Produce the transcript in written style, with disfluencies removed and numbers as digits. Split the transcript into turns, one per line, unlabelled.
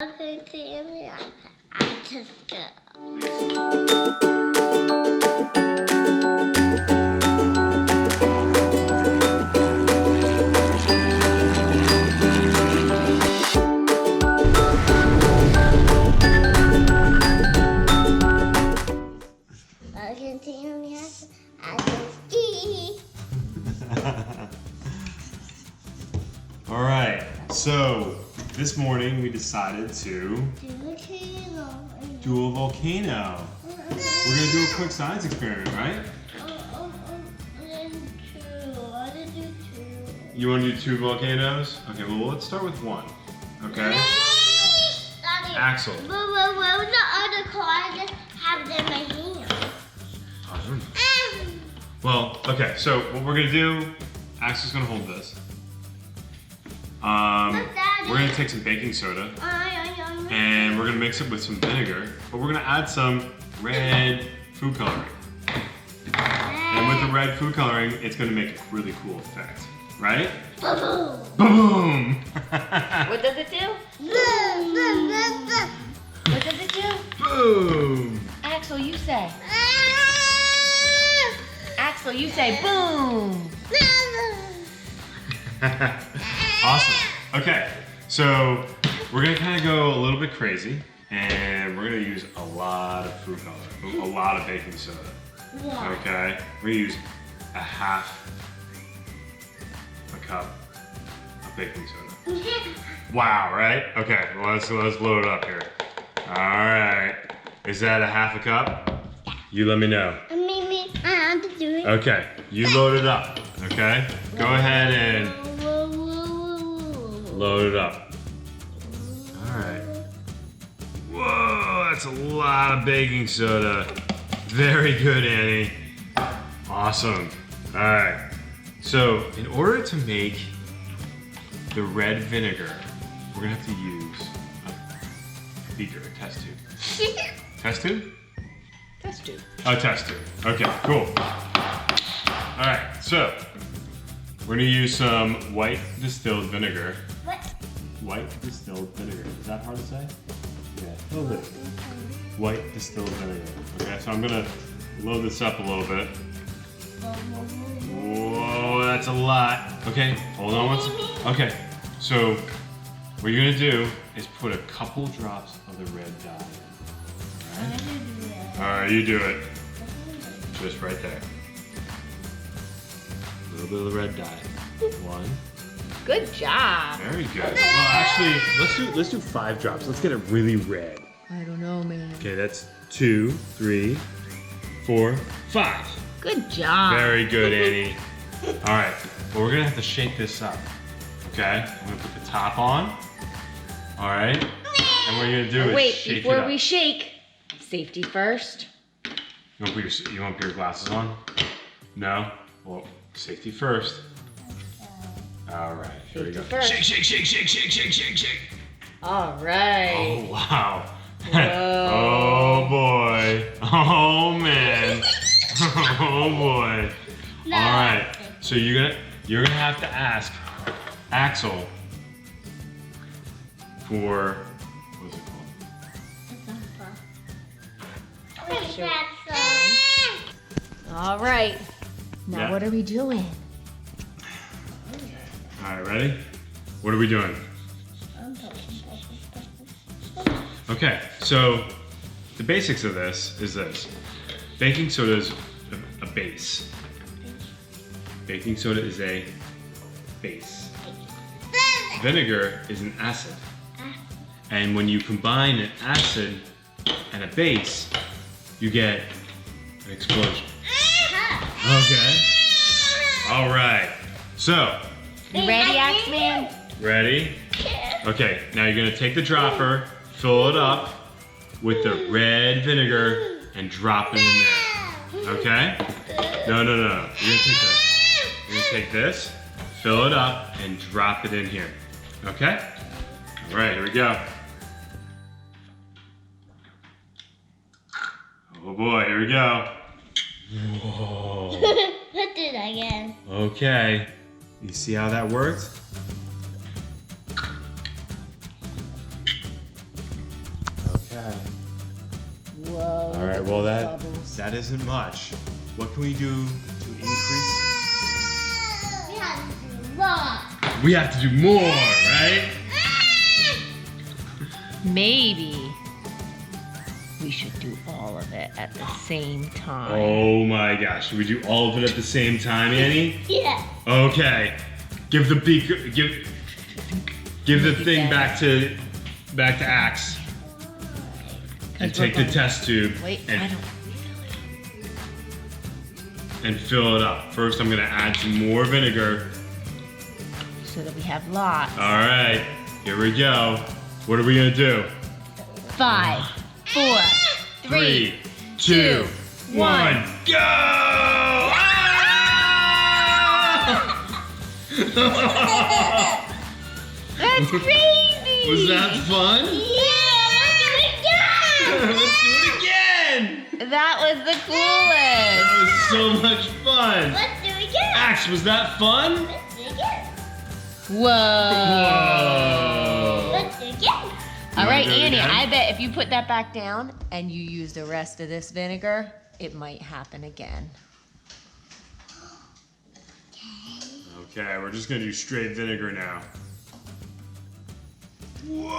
Okay, Tammy, I just go.
All right, so this morning we decided to do a volcano. We're gonna do a quick science experiment, right? You want to do 2 volcanoes? Okay, well let's start with 1. Okay. Axel.
The other cards have them in my hand.
Well, okay, so what we're gonna do, Axel's gonna hold this. We're gonna take some baking soda and we're gonna mix it with some vinegar, but we're gonna add some red food coloring. And with the red food coloring, it's gonna make a really cool effect, right?
Boom!
Boom!
What does it do? What does it do?
Boom!
Axel, you say. Axel, you say boom.
Awesome. Okay, so we're gonna kind of go a little bit crazy, and we're gonna use a lot of food color, a lot of baking soda.
Yeah.
Okay, we're gonna use a half a cup of baking soda. Wow, right? Okay, well, let's load it up here. All right, is that a half a cup? You let me know.
I have to do it.
Okay, you load it up. Okay, go ahead and load it up. All right. Whoa, that's a lot of baking soda. Very good, Annie. Awesome. All right. So, in order to make the red vinegar, we're gonna have to use a beaker, a test tube. Test tube?
Test tube.
A test tube. Okay, cool. All right, so we're gonna use some white distilled vinegar.
What?
White distilled vinegar. Is that hard to say? Yeah, a little bit. White distilled vinegar. Okay, so I'm gonna load this up a little bit. Whoa, that's a lot. Okay, hold on. Okay, so what you're gonna do is put a couple drops of the red dye in. All right, you do it. Just right there. A little bit of the red dye. 1.
Good job.
Very good. Well, actually, let's do 5 drops. Let's get it really red.
I don't know, man.
Okay, that's 2, 3, 4, 5.
Good job.
Very good, Annie. All right, well, we're gonna have to shake this up. Okay, I'm gonna put the top on. All right, and what you're gonna do is
Wait,
shake it
before
up.
we shake, safety first.
You want to put your glasses on? No? Well, safety first. All right, here we go.
Safety first.
Shake, shake, shake, shake, shake, shake, shake, shake.
All right.
Oh, wow.
Whoa.
Oh, boy. Oh, man. Oh, boy.
No.
All right, so you're gonna have to ask Axel for, what's it called?
All right. Now
Yeah.
what are we doing?
All right, ready? What are we doing? Okay, so the basics of this is this. Baking soda is a base. Baking soda is a base. Vinegar is an acid. And when you combine an acid and a base, you get an explosion. Okay. All right. So,
You ready, Axeman?
ready? Okay, now you're gonna take the dropper, fill it up with the red vinegar, and drop it in there. Okay? No. You're gonna take this. You're gonna take this, fill it up, and drop it in here. Okay? All right, here we go. Oh boy, here we go. Whoa.
Put it again.
Okay. You see how that works? Okay.
Whoa.
All right,
look
well
at those bubbles.
that isn't much. What can we do to increase?
We have to do more.
We have to do more, right?
Maybe we should do all of it at the same time.
Oh my gosh, should we do all of it at the same time, Annie?
Yeah.
Okay. Give the beaker, give the thing back to Axe. And take the test tube
Wait,
and,
I don't.
and fill it up. First, I'm gonna add some more vinegar.
So that we have lots.
All right, here we go. What are we gonna do?
5, 4, 3,
2, 1, go! Ah!
That's crazy!
Was that fun? Let's do it again!
That was the coolest!
That was so much fun!
Let's do it again.
Axe, was that fun?
Let's do it again.
Whoa!
Let's do it again.
All right,
do it
Annie,
again?
I bet if you put that back down and you use the rest of this vinegar, it might happen again.
Okay, we're just gonna do straight vinegar now. Whoa!